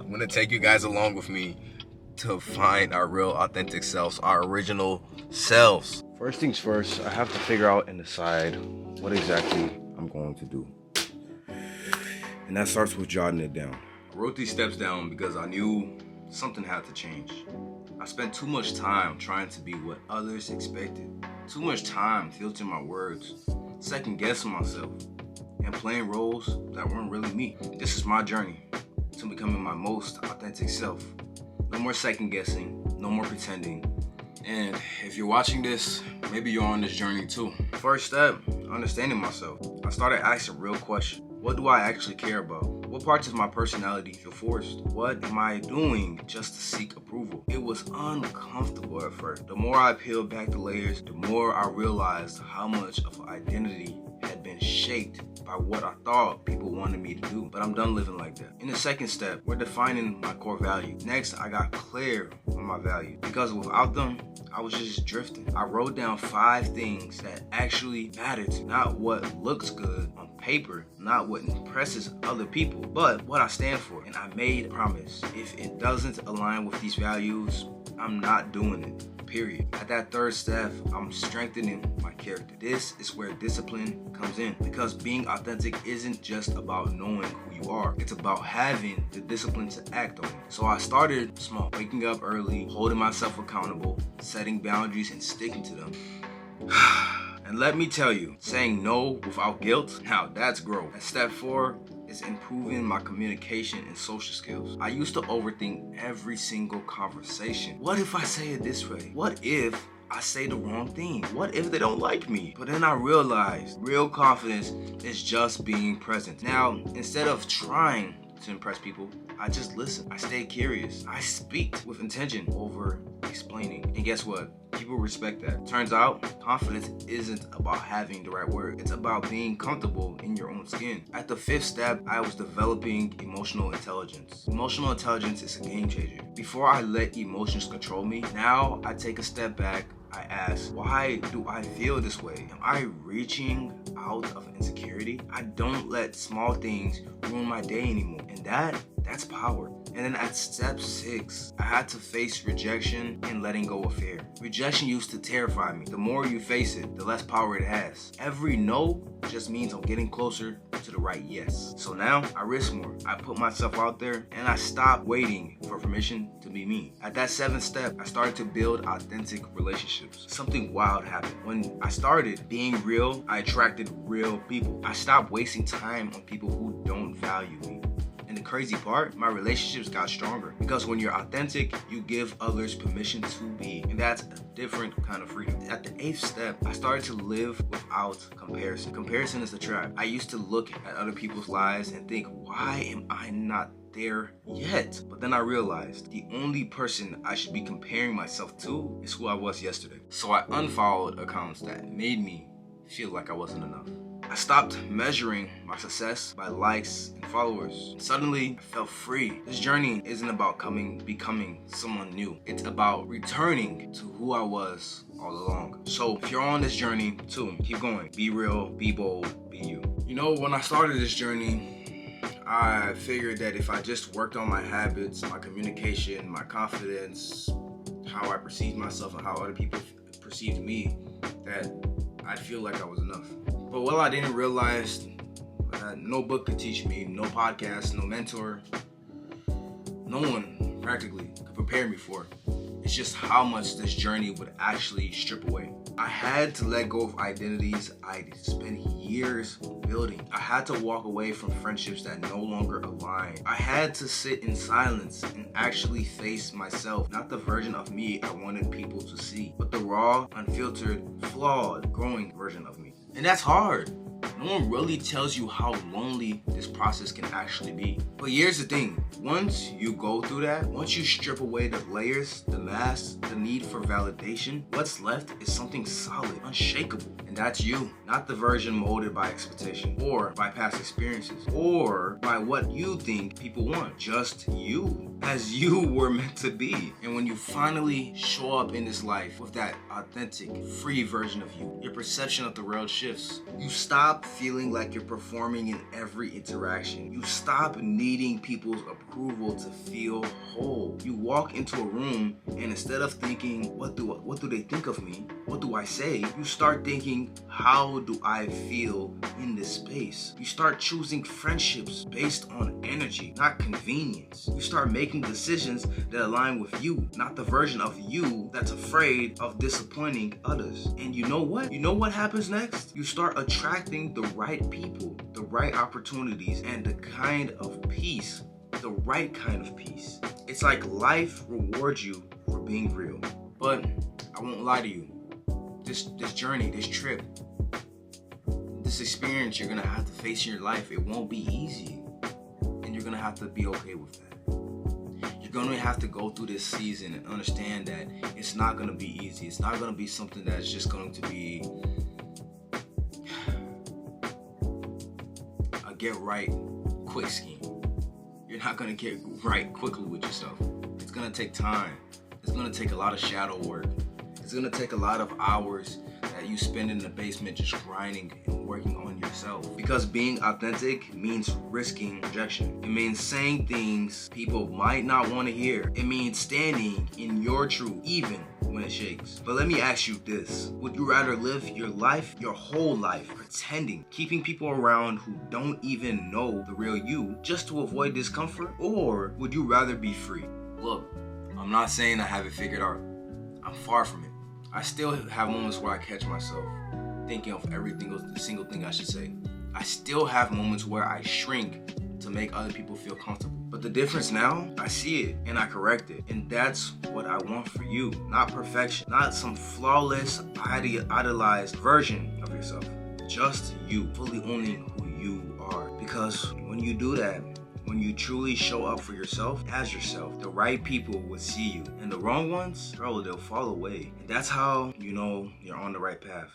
I'm gonna take you guys along with me to find our real authentic selves, our original selves. First things first, I have to figure out and decide what exactly I'm going to do. And that starts with jotting it down. I wrote these steps down because I knew something had to change. I spent too much time trying to be what others expected. Too much time filtering my words, second guessing myself, and playing roles that weren't really me. This is my journey to becoming my most authentic self. No more second guessing, no more pretending. And if you're watching this, maybe you're on this journey too. First step, understanding myself. I started asking real questions. What do I actually care about? What parts of my personality feel forced? What am I doing just to seek approval? It was uncomfortable at first. The more I peeled back the layers, the more I realized how much of an identity had been shaped by what I thought people wanted me to do. But I'm done living like that. In the second step, we're defining my core values. Next, I got clear on my values because without them, I was just drifting. I wrote down 5 things that actually mattered to me. Not what looks good on paper, not what impresses other people, but what I stand for. And I made a promise. If it doesn't align with these values, I'm not doing it, period. At that third step, I'm strengthening my character. This is where discipline comes in, because being authentic isn't just about knowing who you are. It's about having the discipline to act on it. So I started small, waking up early, holding myself accountable, setting boundaries and sticking to them. And let me tell you, saying no without guilt, now that's growth. And step 4 is improving my communication and social skills. I used to overthink every single conversation. What if I say it this way? What if I say the wrong thing? What if they don't like me? But then I realized real confidence is just being present. Now, instead of trying to impress people, I just listen. I stay curious. I speak with intention over explaining. And guess what? People respect that. Turns out, confidence isn't about having the right word. It's about being comfortable in your own skin. At the 5th step, I was developing emotional intelligence. Emotional intelligence is a game changer. Before I let emotions control me, now I take a step back. I ask, why do I feel this way? Am I reaching out of insecurity? I don't let small things ruin my day anymore. And that's power. And then at step 6, I had to face rejection and letting go of fear. Rejection used to terrify me. The more you face it, the less power it has. Every no just means I'm getting closer to the right yes. So now I risk more. I put myself out there and I stop waiting for permission to be me. At that 7th step, I started to build authentic relationships. Something wild happened. When I started being real, I attracted real people. I stopped wasting time on people who don't value me. And the crazy part, my relationships got stronger. Because when you're authentic, you give others permission to be. And that's a different kind of freedom. At the 8th step, I started to live without comparison. Comparison is the trap. I used to look at other people's lives and think, why am I not there yet? But then I realized the only person I should be comparing myself to is who I was yesterday. So I unfollowed accounts that made me feel like I wasn't enough. I stopped measuring my success by likes and followers. Suddenly, I felt free. This journey isn't about becoming someone new. It's about returning to who I was all along. So if you're on this journey too, keep going. Be real, be bold, be you. You know, when I started this journey, I figured that if I just worked on my habits, my communication, my confidence, how I perceived myself and how other people perceived me, that I'd feel like I was enough. But what I didn't realize, no book could teach me, no podcast, no mentor, no one practically could prepare me for it. It's just how much this journey would actually strip away. I had to let go of identities I'd spent years building. I had to walk away from friendships that no longer align. I had to sit in silence and actually face myself, not the version of me I wanted people to see, but the raw, unfiltered, flawed, growing version of me. And that's hard. No one really tells you how lonely this process can actually be. But here's the thing, once you go through that, once you strip away the layers, the masks, the need for validation, what's left is something solid, unshakable. And that's you, not the version molded by expectation, or by past experiences, or by what you think people want. Just you, as you were meant to be. And when you finally show up in this life with that authentic, free version of you, your perception of the world shifts. You stop feeling like you're performing in every interaction. You stop needing people's approval approval to feel whole. You walk into a room and instead of thinking, what do they think of me? What do I say? You start thinking, how do I feel in this space? You start choosing friendships based on energy, not convenience. You start making decisions that align with you, not the version of you that's afraid of disappointing others. And you know what? You know what happens next? You start attracting the right people, the right opportunities, and the kind of peace, the right kind of peace. It's like life rewards you for being real. But I won't lie to you. This journey, this trip, this experience you're gonna have to face in your life, it won't be easy. And you're gonna have to be okay with that. You're gonna have to go through this season and understand that it's not gonna be easy. It's not gonna be something that's just going to be a get right quick scheme. You're not gonna get right quickly with yourself. It's gonna take time. It's gonna take a lot of shadow work. It's gonna take a lot of hours that you spend in the basement just grinding and working on yourself. Because being authentic means risking rejection. It means saying things people might not want to hear. It means standing in your truth even when it shakes. But let me ask you this. Would you rather live your life, your whole life, pretending, keeping people around who don't even know the real you just to avoid discomfort? Or would you rather be free? Look, I'm not saying I have it figured out. I'm far from it. I still have moments where I catch myself thinking of single thing I should say. I still have moments where I shrink to make other people feel comfortable. But the difference now, I see it and I correct it. And that's what I want for you. Not perfection, not some flawless, idealized version of yourself. Just you, fully owning who you are. Because when you do that, when you truly show up for yourself as yourself, the right people will see you. And the wrong ones, bro, they'll fall away. And that's how you know you're on the right path.